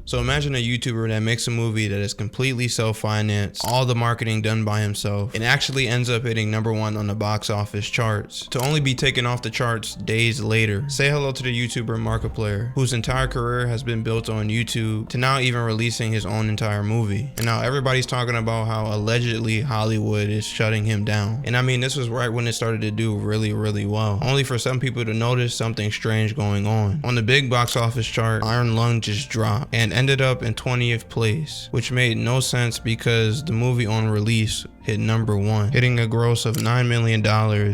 So imagine a YouTuber that makes a movie that is completely self-financed, all the marketing done by himself, and actually ends up hitting #1 on the box office charts, to only be taken off the charts days later. Say hello to the YouTuber Markiplier, whose entire career has been built on YouTube, to now even releasing his own entire movie. And now everybody's talking about how allegedly Hollywood is shutting him down. And I mean, this was right when it started to do really well, only for some people to notice something strange going on. On the big box office chart, Iron Lung just dropped and ended up in 20th place, which made no sense because the movie on release hit #1, hitting a gross of $9 million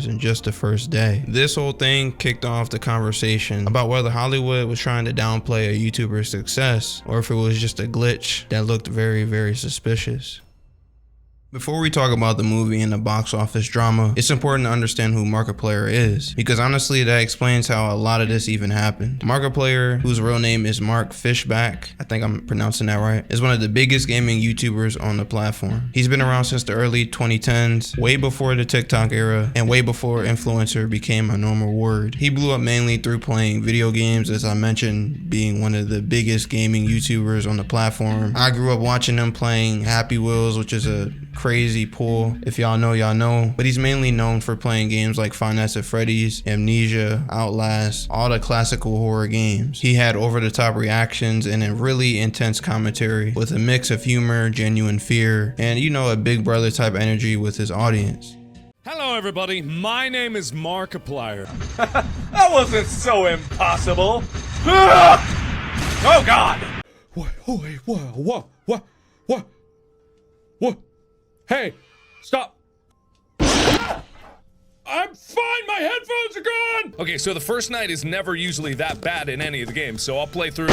in just the first day. This whole thing kicked off the conversation about whether Hollywood was trying to downplay a YouTuber's success or if it was just a glitch that looked very suspicious. Before we talk about the movie and the box office drama, it's important to understand who Markiplier is, because honestly that explains how a lot of this even happened. Markiplier, whose real name is Mark Fishback, I think I'm pronouncing that right, is one of the biggest gaming YouTubers on the platform. He's been around since the early 2010s, way before the TikTok era, and way before influencer became a normal word. He blew up mainly through playing video games, as I mentioned, being one of the biggest gaming YouTubers on the platform. I grew up watching him playing Happy Wheels, which is a crazy pull. If y'all know, y'all know. But he's mainly known for playing games like Five Nights at Freddy's, Amnesia, Outlast, all the classical horror games. He had over-the-top reactions and a really intense commentary with a mix of humor, genuine fear, and you know, a big brother type energy with his audience. Hello everybody, my name is Markiplier. That wasn't so impossible. Oh God! What? Hey, stop. I'm fine, my headphones are gone! Okay, so the first night is never usually that bad in any of the games, so I'll play through.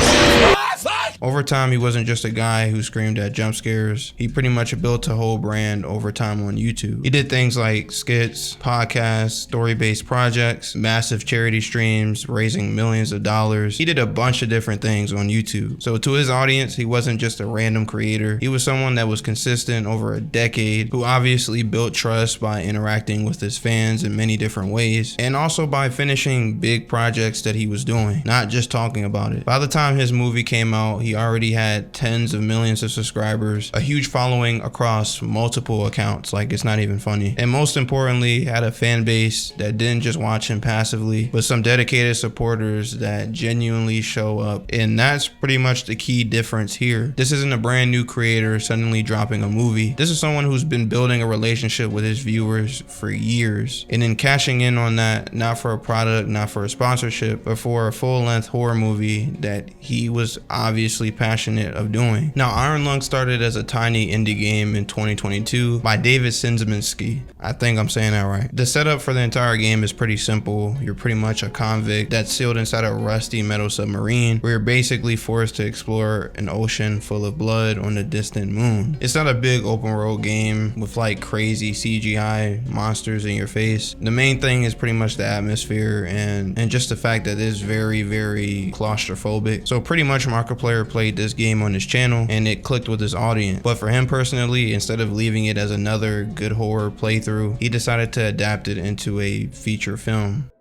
Over time, he wasn't just a guy who screamed at jump scares. He pretty much built a whole brand over time on YouTube. He did things like skits, podcasts, story-based projects, massive charity streams, raising millions of dollars. He did a bunch of different things on YouTube. So to his audience, he wasn't just a random creator. He was someone that was consistent over a decade, who obviously built trust by interacting with his fans in many different ways, and also by finishing big projects that he was doing, not just talking about it. By the time his movie came out, he already had tens of millions of subscribers, a huge following across multiple accounts, like it's not even funny, and most importantly, had a fan base that didn't just watch him passively, but some dedicated supporters that genuinely show up. And that's pretty much the key difference here. This isn't a brand new creator suddenly dropping a movie. This is someone who's been building a relationship with his viewers for years, and then cashing in on that, not for a product, not for a sponsorship, but for a full-length horror movie that he was obviously passionate of doing. Now, Iron Lung started as a tiny indie game in 2022 by David Sinzminski. I think I'm saying that right. The setup for the entire game is pretty simple. You're pretty much a convict that's sealed inside a rusty metal submarine where you're basically forced to explore an ocean full of blood on a distant moon. It's not a big open world game with like crazy CGI monsters in your face. The main thing is pretty much the atmosphere and just the fact that it's very claustrophobic. So pretty much Markiplier played this game on his channel and it clicked with his audience. But for him personally, instead of leaving it as another good horror playthrough, he decided to adapt it into a feature film.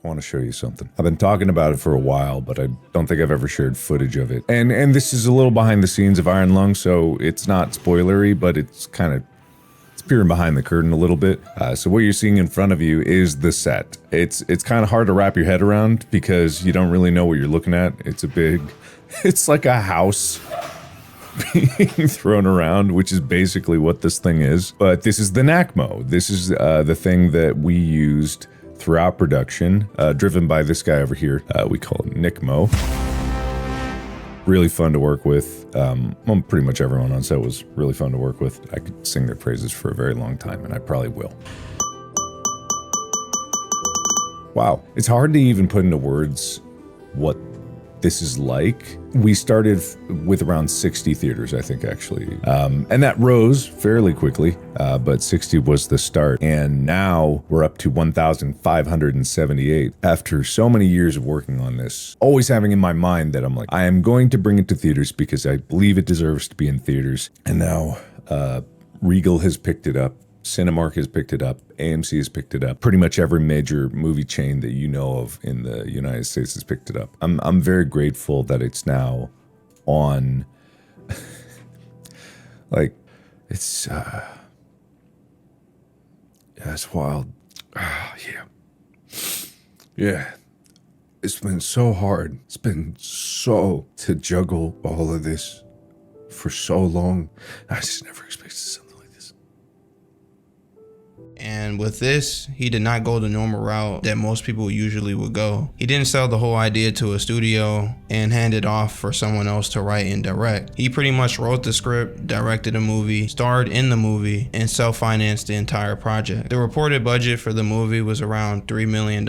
I want to show you something. I've been talking about it for a while, but I don't think I've ever shared footage of it. And this is a little behind the scenes of Iron Lung, so it's not spoilery, but it's kind of peering behind the curtain a little bit. So what you're seeing in front of you is the set. It's kind of hard to wrap your head around because you don't really know what you're looking at. It's like a house being thrown around, which is basically what this thing is. But this is the NACMO. This is the thing that we used throughout production, driven by this guy over here. We call him Nickmo. Really fun to work with. Well, pretty much everyone on set was really fun to work with. I could sing their praises for a very long time, and I probably will. Wow, it's hard to even put into words what this is like. We started with around 60 theaters, I think, actually. And that rose fairly quickly, but 60 was the start. And now we're up to 1,578 after so many years of working on this. Always having in my mind that I'm like, I am going to bring it to theaters because I believe it deserves to be in theaters. And now Regal has picked it up. Cinemark has picked it up, AMC has picked it up. Pretty much every major movie chain that you know of in the United States has picked it up. I'm very grateful that it's now on like it's it's wild. Yeah. It's been so hard. It's been so to juggle all of this for so long. I just never expected something like this. And with this, he did not go the normal route that most people usually would go. He didn't sell the whole idea to a studio and hand it off for someone else to write and direct. He pretty much wrote the script, directed a movie, starred in the movie, and self-financed the entire project. The reported budget for the movie was around $3 million,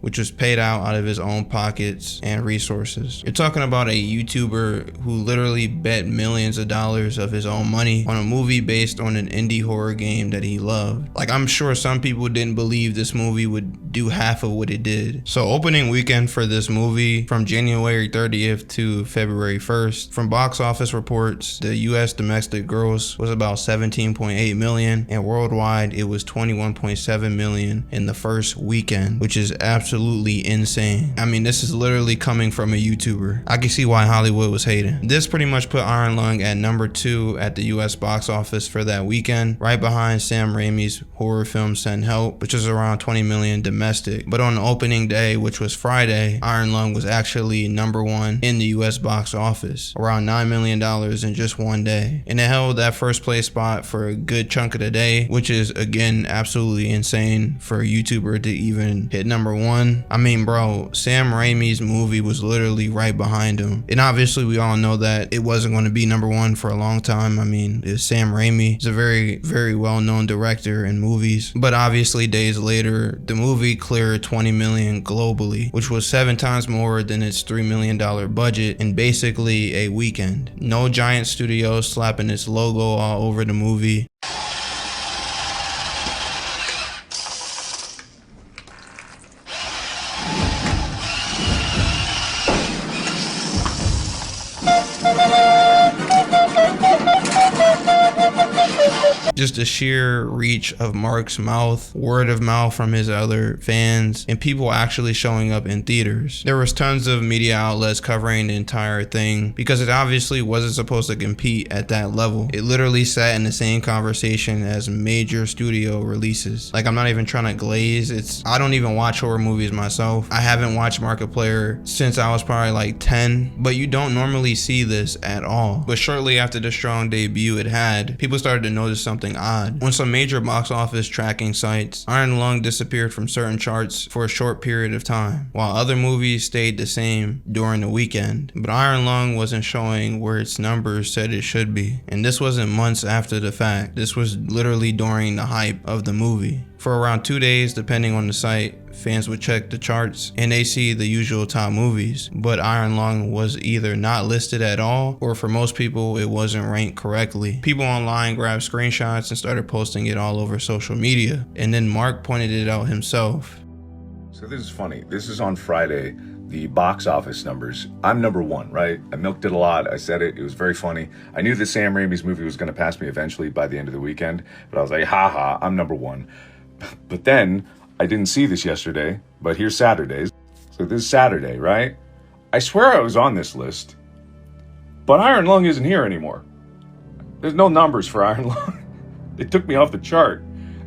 which was paid out of his own pockets and resources. You're talking about a YouTuber who literally bet millions of dollars of his own money on a movie based on an indie horror game that he loved. Like, I'm sure some people didn't believe this movie would do half of what it did. So opening weekend for this movie from January 30th to February 1st, from box office reports, the US domestic gross was about 17.8 million, and worldwide it was 21.7 million in the first weekend, which is absolutely insane. I mean, this is literally coming from a YouTuber. I can see why Hollywood was hating. This pretty much put Iron Lung at number 2 at the US box office for that weekend, right behind Sam Raimi's horror film Send Help, which is around 20 million domestic. But on the opening day, which was Friday, Iron Lung was actually number 1 in the US box office, around $9 million in just one day. And it held that first place spot for a good chunk of the day, which is again absolutely insane for a YouTuber to even hit number 1. I mean, bro, Sam Raimi's movie was literally right behind him. And obviously we all know that it wasn't going to be number 1 for a long time. I mean, it's Sam Raimi. He's a very, very well-known director in movies. But obviously days later, the movie cleared 20 million globally, which was 7 times more than its $3 million budget in basically a weekend. No giant studio slapping its logo all over the movie. Just the sheer reach of Mark's mouth, word of mouth from his other fans, and people actually showing up in theaters. There was tons of media outlets covering the entire thing because it obviously wasn't supposed to compete at that level. It literally sat in the same conversation as major studio releases. Like, I'm not even trying to glaze. I don't even watch horror movies myself. I haven't watched Markiplier since I was probably like 10, but you don't normally see this at all. But shortly after the strong debut it had, people started to notice something odd. On some major box office tracking sites, Iron Lung disappeared from certain charts for a short period of time, while other movies stayed the same during the weekend. But Iron Lung wasn't showing where its numbers said it should be. And this wasn't months after the fact. This was literally during the hype of the movie. For around 2 days, depending on the site, fans would check the charts and they see the usual top movies, but Iron Lung was either not listed at all, or for most people it wasn't ranked correctly. People online grabbed screenshots and started posting it all over social media, and then Mark pointed it out himself. So this is funny. This is on Friday, the box office numbers. I'm number 1, right? I milked it a lot. I said it. It was very funny. I knew that Sam Raimi's movie was going to pass me eventually by the end of the weekend, but I was like, haha, I'm number 1. But then I didn't see this yesterday, but here's Saturday's. So this is Saturday, right? I swear I was on this list, but Iron Lung isn't here anymore. There's no numbers for Iron Lung. They took me off the chart,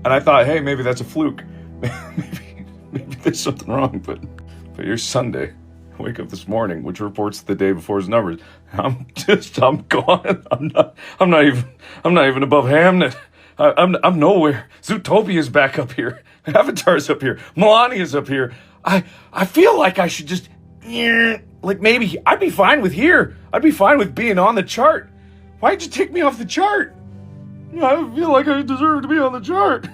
and I thought, hey, maybe that's a fluke. maybe there's something wrong, but here's Sunday. I wake up this morning, which reports the day before's numbers. I'm gone. I'm not even above Hamnet. I'm nowhere. Zootopia's back up here. Avatar's up here. Melania's up here. I feel like I should just, like, maybe I'd be fine with here. I'd be fine with being on the chart. Why'd you take me off the chart? I feel like I deserve to be on the chart.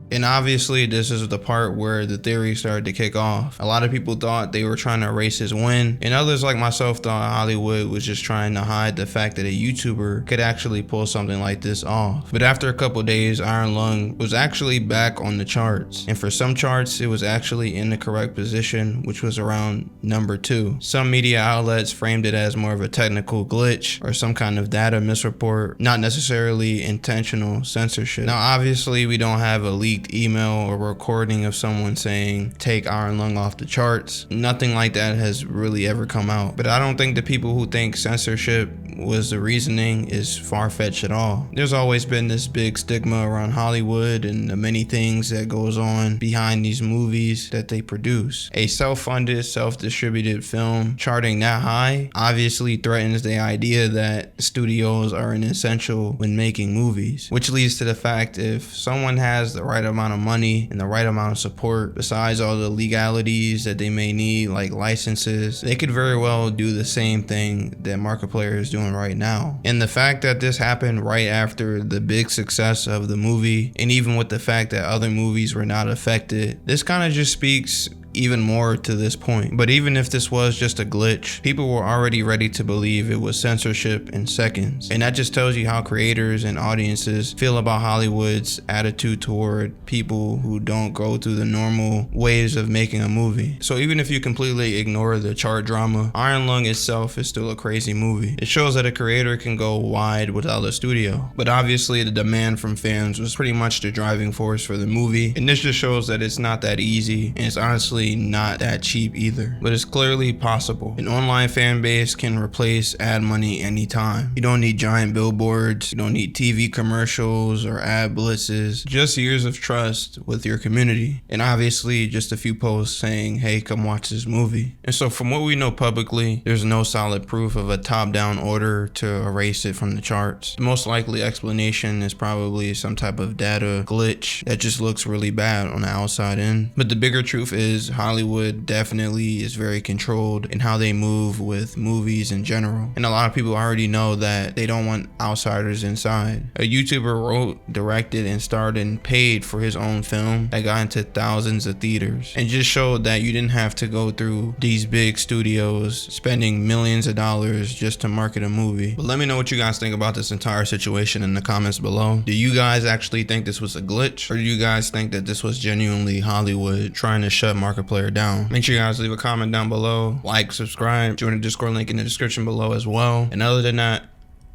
And obviously this is the part where the theory started to kick off. A lot of people thought they were trying to erase his win, and others like myself thought Hollywood was just trying to hide the fact that a YouTuber could actually pull something like this off. But after a couple days, Iron Lung was actually back on the charts, and for some charts it was actually in the correct position, which was around number 2. Some media outlets framed it as more of a technical glitch or some kind of data misreport, not necessarily intentional censorship. Now obviously we don't have a leak leaked email or recording of someone saying, take Iron Lung off the charts. Nothing like that has really ever come out. But I don't think the people who think censorship was the reasoning is far-fetched at all. There's always been this big stigma around Hollywood and the many things that goes on behind these movies that they produce. A self-funded, self-distributed film charting that high obviously threatens the idea that studios are an essential when making movies, which leads to the fact if someone has the right amount of money and the right amount of support, besides all the legalities that they may need like licenses, they could very well do the same thing that Markiplier is doing right now. And the fact that this happened right after the big success of the movie, and even with the fact that other movies were not affected, this kind of just speaks even more to this point. But even if this was just a glitch, people were already ready to believe it was censorship in seconds. And that just tells you how creators and audiences feel about Hollywood's attitude toward people who don't go through the normal ways of making a movie. So even if you completely ignore the chart drama, Iron Lung itself is still a crazy movie. It shows that a creator can go wide without a studio. But obviously the demand from fans was pretty much the driving force for the movie. And this just shows that it's not that easy, and it's honestly not that cheap either, but it's clearly possible. An online fan base can replace ad money anytime. You don't need giant billboards, you don't need TV commercials or ad blitzes, just years of trust with your community, and obviously just a few posts saying, hey, come watch this movie. And so from what we know publicly, there's no solid proof of a top-down order to erase it from the charts. The most likely explanation is probably some type of data glitch that just looks really bad on the outside in. But the bigger truth is Hollywood definitely is very controlled in how they move with movies in general. And a lot of people already know that they don't want outsiders inside. A YouTuber wrote, directed, and starred and paid for his own film that got into thousands of theaters, and just showed that you didn't have to go through these big studios spending millions of dollars just to market a movie. But let me know what you guys think about this entire situation in the comments below. Do you guys actually think this was a glitch, or do you guys think that this was genuinely Hollywood trying to shut Markiplier down? Make sure you guys leave a comment down below, like, subscribe, join the Discord link in the description below as well. And other than that,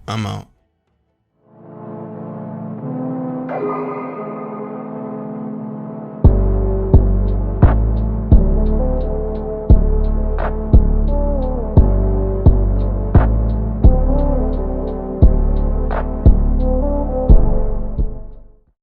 I'm out.